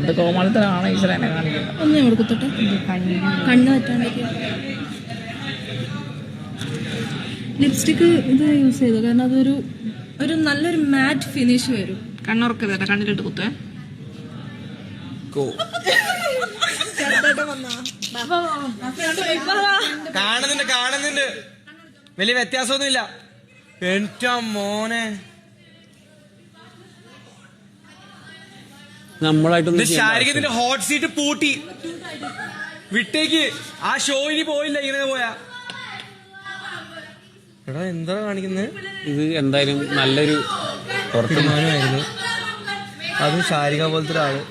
എന്ത് കോമാളിത്തരാണ് ഈശ്വരൻ എന്നെ കാണിക്കുന്നത്. ഒന്ന് ഞാൻ കൊടുക്കട്ടെ, കണ്ണ് പറ്റാണ്ടൊക്കെ. ലിപ്സ്റ്റിക്ക് ഇത് യൂസ് ചെയ്തു, കാരണം അതൊരു നല്ലൊരു മാറ്റ് ഫിനിഷ് വരും. കണ്ണുറക്കരുത്, കണ്ണിലിട്ട് കുത്തേ. കാണുന്നുണ്ട് വലിയ വ്യത്യാസമൊന്നുമില്ല. എൻ്റെ മോനെ, നമ്മളായിട്ടൊന്നും ശാരികത്തിന്റെ ഹോട്ട് സീറ്റ് പൂട്ടി വിട്ടേക്ക്. ആ ഷോ ഇനി പോയില്ല ഇങ്ങനെ പോയാ. എടാ എന്താ കാണിക്കുന്നത്? ഇത് എന്തായാലും നല്ലൊരു തീരുമാനമായിരുന്നു. അതും ശാരിക പോലത്തെ ഒരാള്.